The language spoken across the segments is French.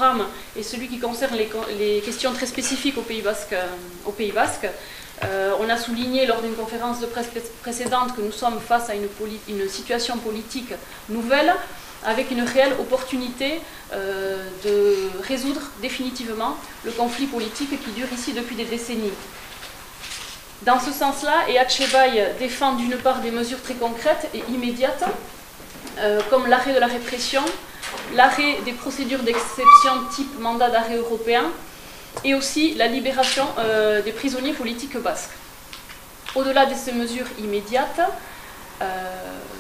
programme est celui qui concerne les questions très spécifiques au Pays Basque. On a souligné lors d'une conférence de presse précédente que nous sommes face à une situation politique nouvelle, avec une réelle opportunité de résoudre définitivement le conflit politique qui dure ici depuis des décennies. Dans ce sens-là, EH défend d'une part des mesures très concrètes et immédiates, comme l'arrêt de la répression, l'arrêt des procédures d'exception type mandat d'arrêt européen, et aussi la libération des prisonniers politiques basques. Au-delà de ces mesures immédiates,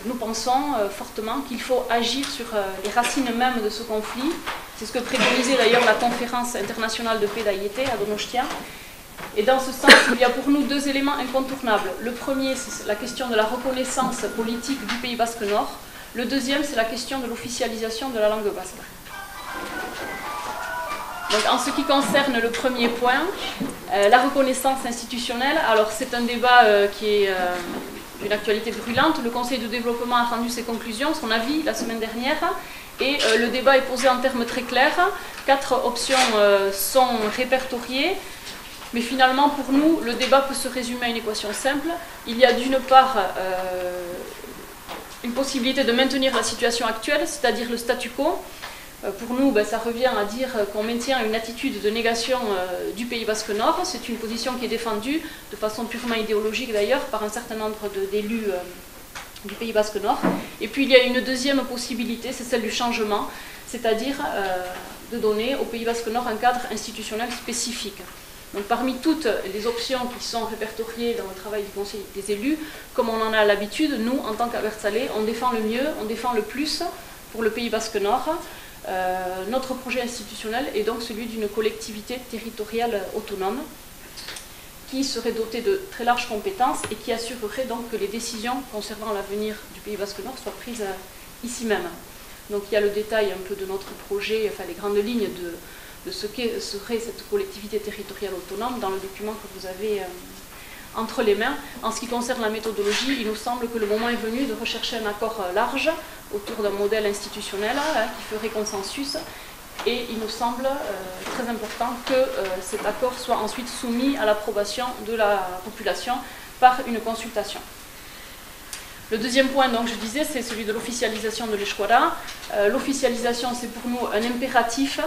nous pensons fortement qu'il faut agir sur les racines mêmes de ce conflit. C'est ce que préconisait d'ailleurs la conférence internationale de paix d'Ayete à Donostia. Et dans ce sens, il y a pour nous deux éléments incontournables. Le premier, c'est la question de la reconnaissance politique du Pays Basque Nord. Le deuxième, c'est la question de l'officialisation de la langue basque. Donc, en ce qui concerne le premier point, la reconnaissance institutionnelle, alors c'est un débat qui est d'une actualité brûlante. Le Conseil de développement a rendu ses conclusions, son avis la semaine dernière, et le débat est posé en termes très clairs. 4 options sont répertoriées, mais finalement pour nous, le débat peut se résumer à une équation simple. Il y a d'une part une possibilité de maintenir la situation actuelle, c'est-à-dire le statu quo. Pour nous, ça revient à dire qu'on maintient une attitude de négation du Pays Basque Nord. C'est une position qui est défendue de façon purement idéologique d'ailleurs par un certain nombre d'élus du Pays Basque Nord. Et puis il y a une deuxième possibilité, c'est celle du changement, c'est-à-dire de donner au Pays Basque Nord un cadre institutionnel spécifique. Donc parmi toutes les options qui sont répertoriées dans le travail du Conseil des élus, comme on en a l'habitude, nous, en tant qu'Abertzale, on défend le mieux, on défend le plus pour le Pays Basque Nord. Notre projet institutionnel est donc celui d'une collectivité territoriale autonome qui serait dotée de très larges compétences et qui assurerait donc que les décisions concernant l'avenir du Pays Basque Nord soient prises ici même. Donc il y a le détail un peu de notre projet, enfin les grandes lignes de ce qu'est serait cette collectivité territoriale autonome dans le document que vous avez entre les mains. En ce qui concerne la méthodologie, il nous semble que le moment est venu de rechercher un accord large autour d'un modèle institutionnel qui ferait consensus, et il nous semble très important que cet accord soit ensuite soumis à l'approbation de la population par une consultation. Le deuxième point, donc, je disais, c'est celui de l'officialisation de l'Eshkora. L'officialisation, c'est pour nous un impératif.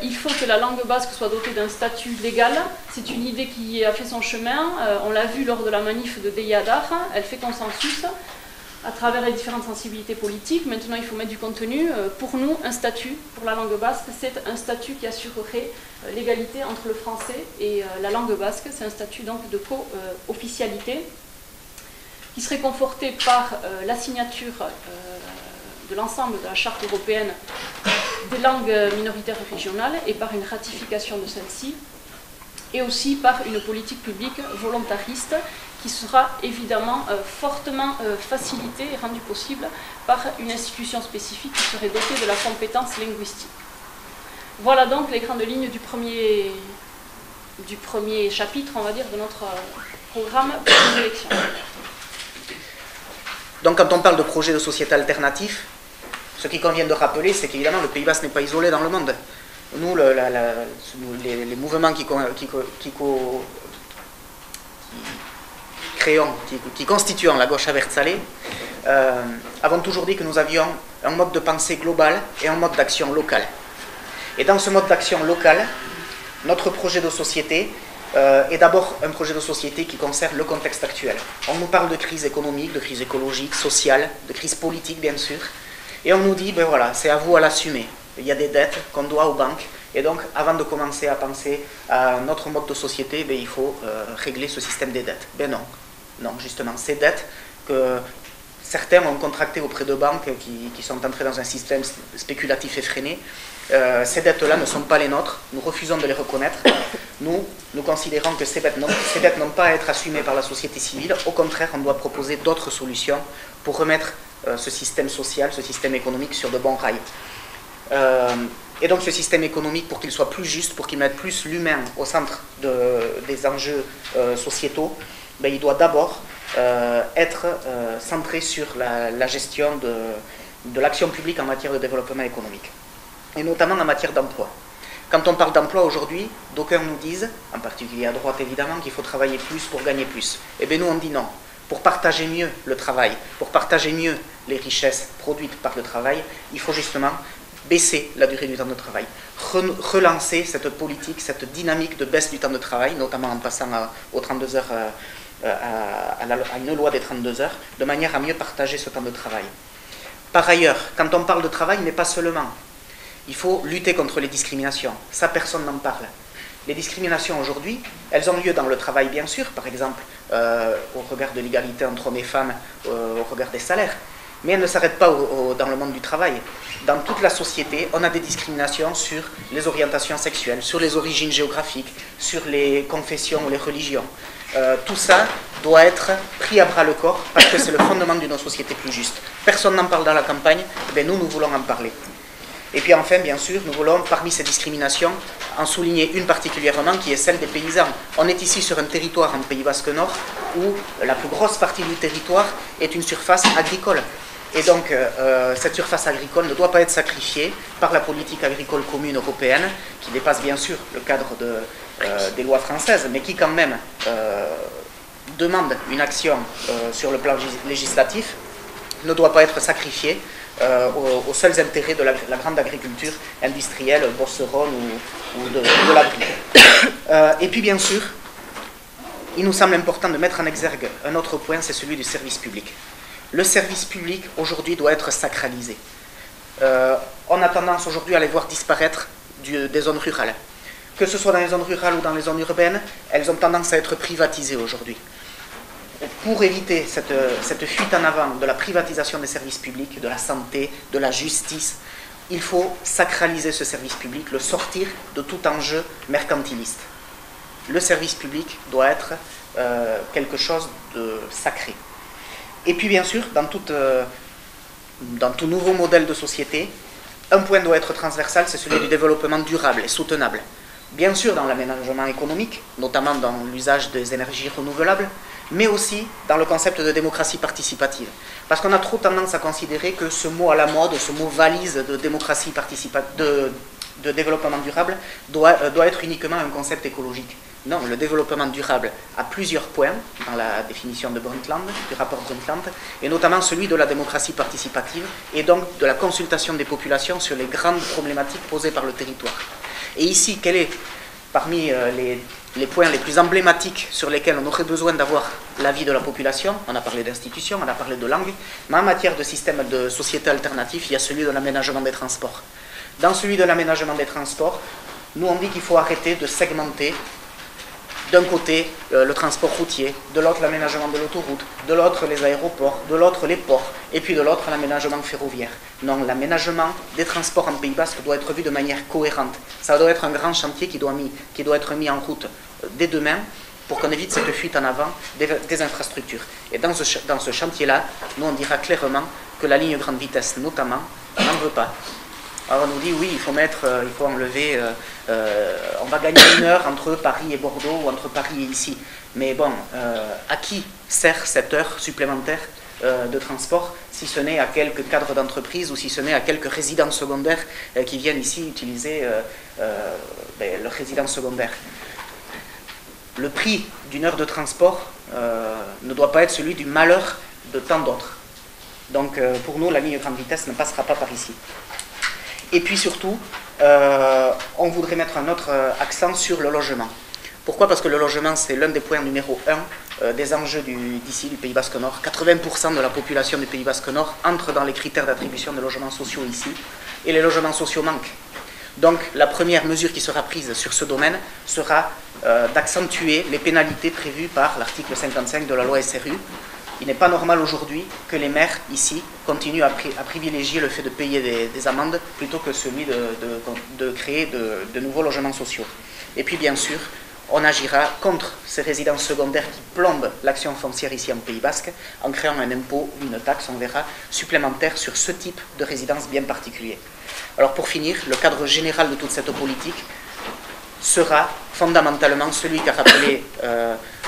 Il faut que la langue basque soit dotée d'un statut légal. C'est une idée qui a fait son chemin. On l'a vu lors de la manif de Deyadar. Elle fait consensus à travers les différentes sensibilités politiques. Maintenant, il faut mettre du contenu. Pour nous, un statut pour la langue basque, c'est un statut qui assurerait l'égalité entre le français et la langue basque. C'est un statut donc de co-officialité qui serait conforté par la signature de l'ensemble de la charte européenne des langues minoritaires régionales et par une ratification de celle-ci, et aussi par une politique publique volontariste qui sera évidemment fortement facilitée et rendue possible par une institution spécifique qui serait dotée de la compétence linguistique. Voilà donc les grandes lignes du premier chapitre, on va dire, de notre programme pour les élections. Donc quand on parle de projet de société alternatif, ce qu'il convient de rappeler, c'est qu'évidemment le Pays Basque n'est pas isolé dans le monde. Nous, les mouvements qui constituent la gauche Abertzale, avons toujours dit que nous avions un mode de pensée global et un mode d'action local. Et dans ce mode d'action local, notre projet de société est d'abord un projet de société qui concerne le contexte actuel. On nous parle de crise économique, de crise écologique, sociale, de crise politique bien sûr, et on nous dit, ben voilà, c'est à vous à l'assumer. Il y a des dettes qu'on doit aux banques, et donc avant de commencer à penser à notre mode de société, ben, il faut régler ce système des dettes. Ben non, non, justement, ces dettes que certains ont contractées auprès de banques qui sont entrées dans un système spéculatif effréné, ces dettes-là ne sont pas les nôtres, nous refusons de les reconnaître. Nous considérons que ces dettes n'ont pas à être assumées par la société civile. Au contraire, on doit proposer d'autres solutions pour remettre ce système social, ce système économique sur de bons rails. Et donc ce système économique, pour qu'il soit plus juste, pour qu'il mette plus l'humain au centre des enjeux sociétaux, ben, il doit d'abord être centré sur la gestion de l'action publique en matière de développement économique. et notamment en matière d'emploi. Quand on parle d'emploi aujourd'hui, d'aucuns nous disent, en particulier à droite évidemment, qu'il faut travailler plus pour gagner plus. Eh bien nous on dit non. Pour partager mieux le travail, pour partager mieux les richesses produites par le travail, il faut justement baisser la durée du temps de travail, relancer cette politique, cette dynamique de baisse du temps de travail, notamment en passant aux 32 heures, à une loi des 32 heures, de manière à mieux partager ce temps de travail. Par ailleurs, quand on parle de travail, mais pas seulement, il faut lutter contre les discriminations. Ça, personne n'en parle. Les discriminations aujourd'hui, elles ont lieu dans le travail, bien sûr, par exemple, au regard de l'égalité entre hommes et femmes, au regard des salaires. Mais elles ne s'arrêtent pas dans le monde du travail. Dans toute la société, on a des discriminations sur les orientations sexuelles, sur les origines géographiques, sur les confessions ou les religions. Tout ça doit être pris à bras le corps parce que c'est le fondement d'une société plus juste. Personne n'en parle dans la campagne, eh nous voulons en parler. Et puis enfin, bien sûr, nous voulons, parmi ces discriminations, en souligner une particulièrement qui est celle des paysans. On est ici sur un territoire en Pays Basque Nord où la plus grosse partie du territoire est une surface agricole. Et donc, cette surface agricole ne doit pas être sacrifiée par la politique agricole commune européenne, qui dépasse bien sûr le cadre des lois françaises, mais qui quand même demande une action sur le plan législatif, ne doit pas être sacrifiée aux seuls intérêts de la grande agriculture industrielle, bosseronne ou de la et puis bien sûr, il nous semble important de mettre en exergue un autre point, c'est celui du service public. Le service public aujourd'hui doit être sacralisé. On a tendance aujourd'hui à les voir disparaître des zones rurales. Que ce soit dans les zones rurales ou dans les zones urbaines, elles ont tendance à être privatisées aujourd'hui. Pour éviter cette fuite en avant de la privatisation des services publics, de la santé, de la justice, il faut sacraliser ce service public, le sortir de tout enjeu mercantiliste. Le service public doit être quelque chose de sacré. Et puis bien sûr, dans tout nouveau modèle de société, un point doit être transversal, c'est celui du développement durable et soutenable. Bien sûr dans l'aménagement économique, notamment dans l'usage des énergies renouvelables, mais aussi dans le concept de démocratie participative. Parce qu'on a trop tendance à considérer que ce mot à la mode, ce mot valise de démocratie participative, de développement durable, doit être uniquement un concept écologique. Non, le développement durable a plusieurs points dans la définition de Brundtland, du rapport Brundtland, et notamment celui de la démocratie participative et donc de la consultation des populations sur les grandes problématiques posées par le territoire. Et ici, quel est, parmi les points les plus emblématiques sur lesquels on aurait besoin d'avoir l'avis de la population? On a parlé d'institutions, on a parlé de langue, mais en matière de système de société alternatif, il y a celui de l'aménagement des transports. Dans celui de l'aménagement des transports, nous on dit qu'il faut arrêter de segmenter d'un côté le transport routier, de l'autre l'aménagement de l'autoroute, de l'autre les aéroports, de l'autre les ports, et puis de l'autre l'aménagement ferroviaire. Non, l'aménagement des transports en Pays Basque doit être vu de manière cohérente. Ça doit être un grand chantier qui doit être mis en route dès demain pour qu'on évite cette fuite en avant des infrastructures. Et dans ce chantier-là, nous on dira clairement que la ligne grande vitesse notamment n'en veut pas. Alors on nous dit oui, il faut enlever, on va gagner 1 heure entre Paris et Bordeaux ou entre Paris et ici. Mais bon, à qui sert cette heure supplémentaire de transport, si ce n'est à quelques cadres d'entreprise ou si ce n'est à quelques résidents secondaires qui viennent ici utiliser leur résidence secondaire. Le prix d'une heure de transport ne doit pas être celui du malheur de tant d'autres. Donc pour nous, la ligne grande vitesse ne passera pas par ici. Et puis surtout, on voudrait mettre un autre accent sur le logement. Pourquoi? Parce que le logement, c'est l'un des points numéro 1 des enjeux d'ici, du Pays Basque Nord. 80% de la population du Pays Basque Nord entre dans les critères d'attribution de logements sociaux ici, et les logements sociaux manquent. Donc la première mesure qui sera prise sur ce domaine sera d'accentuer les pénalités prévues par l'article 55 de la loi SRU. Il n'est pas normal aujourd'hui que les maires ici continuent à privilégier le fait de payer des amendes plutôt que celui de créer de nouveaux logements sociaux. Et puis bien sûr, on agira contre ces résidences secondaires qui plombent l'action foncière ici en Pays Basque en créant un impôt ou une taxe, on verra, supplémentaire sur ce type de résidence bien particulier. Alors pour finir, le cadre général de toute cette politique sera fondamentalement celui qu'a rappelé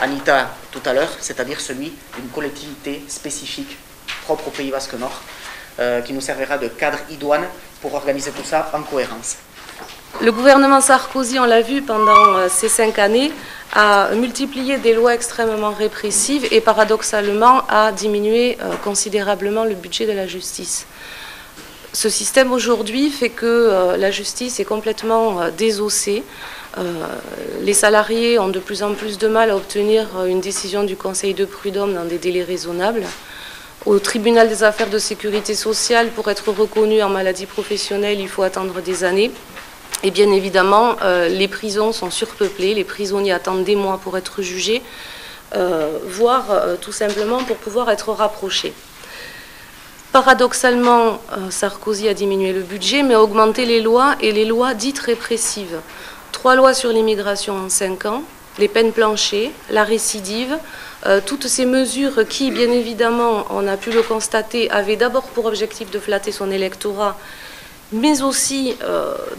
Anita tout à l'heure, c'est-à-dire celui d'une collectivité spécifique propre au Pays Basque Nord, qui nous servira de cadre idoine pour organiser tout ça en cohérence. Le gouvernement Sarkozy, on l'a vu pendant ces 5 années, a multiplié des lois extrêmement répressives et paradoxalement a diminué considérablement le budget de la justice. Ce système aujourd'hui fait que la justice est complètement désossée. Les salariés ont de plus en plus de mal à obtenir une décision du Conseil de prud'homme dans des délais raisonnables. Au tribunal des affaires de sécurité sociale, pour être reconnu en maladie professionnelle, il faut attendre des années. Et bien évidemment, les prisons sont surpeuplées, les prisonniers attendent des mois pour être jugés, voire tout simplement pour pouvoir être rapprochés. Paradoxalement, Sarkozy a diminué le budget, mais a augmenté les lois, et les lois dites répressives. 3 lois sur l'immigration en 5 ans, les peines planchées, la récidive, toutes ces mesures qui, bien évidemment, on a pu le constater, avaient d'abord pour objectif de flatter son électorat, mais aussi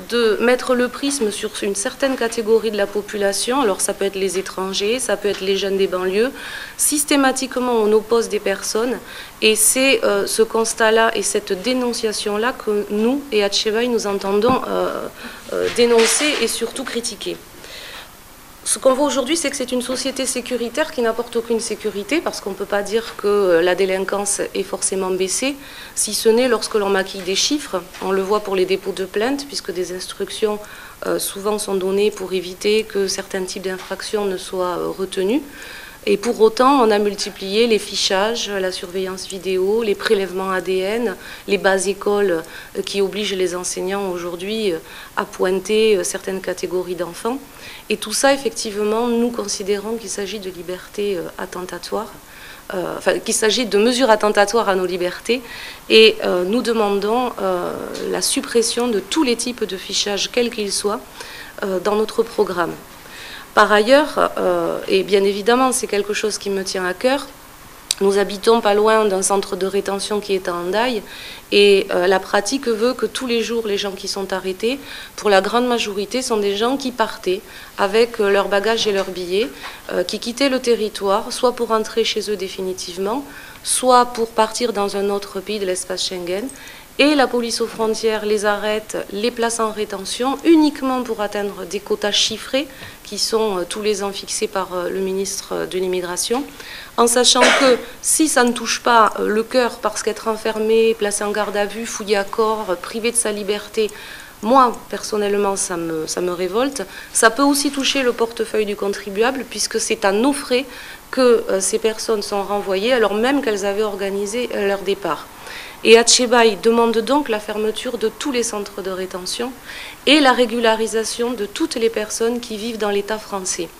de mettre le prisme sur une certaine catégorie de la population. Alors ça peut être les étrangers, ça peut être les jeunes des banlieues. Systématiquement, on oppose des personnes, et c'est ce constat-là et cette dénonciation-là que nous, et Atchebaï, nous entendons dénoncer et surtout critiquer. Ce qu'on voit aujourd'hui, c'est que c'est une société sécuritaire qui n'apporte aucune sécurité, parce qu'on ne peut pas dire que la délinquance est forcément baissée, si ce n'est lorsque l'on maquille des chiffres. On le voit pour les dépôts de plainte, puisque des instructions souvent sont données pour éviter que certains types d'infractions ne soient retenus. Et pour autant, on a multiplié les fichages, la surveillance vidéo, les prélèvements ADN, les bases écoles qui obligent les enseignants aujourd'hui à pointer certaines catégories d'enfants. Et tout ça, effectivement, nous considérons qu'il s'agit de libertés attentatoires, qu'il s'agit de mesures attentatoires à nos libertés, et nous demandons la suppression de tous les types de fichages, quels qu'ils soient, dans notre programme. Par ailleurs, et bien évidemment c'est quelque chose qui me tient à cœur, nous habitons pas loin d'un centre de rétention qui est à Hendaye, et la pratique veut que tous les jours les gens qui sont arrêtés, pour la grande majorité, sont des gens qui partaient avec leurs bagages et leurs billets, qui quittaient le territoire, soit pour rentrer chez eux définitivement, soit pour partir dans un autre pays de l'espace Schengen. Et la police aux frontières les arrête, les place en rétention, uniquement pour atteindre des quotas chiffrés qui sont tous les ans fixés par le ministre de l'Immigration, en sachant que si ça ne touche pas le cœur, parce qu'être enfermé, placé en garde à vue, fouillé à corps, privé de sa liberté, moi, personnellement, ça me révolte. Ça peut aussi toucher le portefeuille du contribuable, puisque c'est à nos frais que ces personnes sont renvoyées, alors même qu'elles avaient organisé leur départ. Et Atchebaï demande donc la fermeture de tous les centres de rétention et la régularisation de toutes les personnes qui vivent dans l'État français.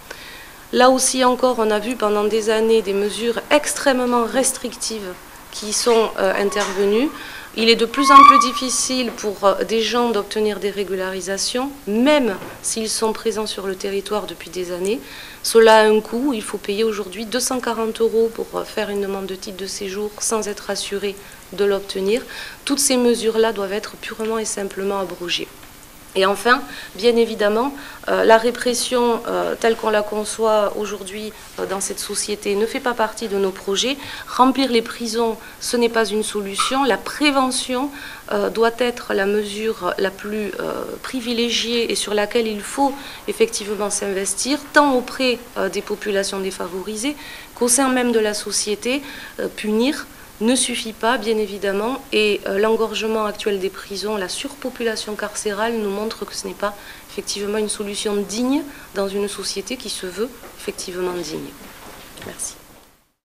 Là aussi encore, on a vu pendant des années des mesures extrêmement restrictives qui sont intervenues. Il est de plus en plus difficile pour des gens d'obtenir des régularisations, même s'ils sont présents sur le territoire depuis des années. Cela a un coût. Il faut payer aujourd'hui 240 € pour faire une demande de titre de séjour sans être assuré de l'obtenir. Toutes ces mesures-là doivent être purement et simplement abrogées. Et enfin, bien évidemment, la répression telle qu'on la conçoit aujourd'hui dans cette société ne fait pas partie de nos projets. Remplir les prisons, ce n'est pas une solution. La prévention doit être la mesure la plus privilégiée et sur laquelle il faut effectivement s'investir, tant auprès des populations défavorisées qu'au sein même de la société. Punir ne suffit pas, bien évidemment, et l'engorgement actuel des prisons, la surpopulation carcérale nous montre que ce n'est pas effectivement une solution digne dans une société qui se veut effectivement digne. Merci.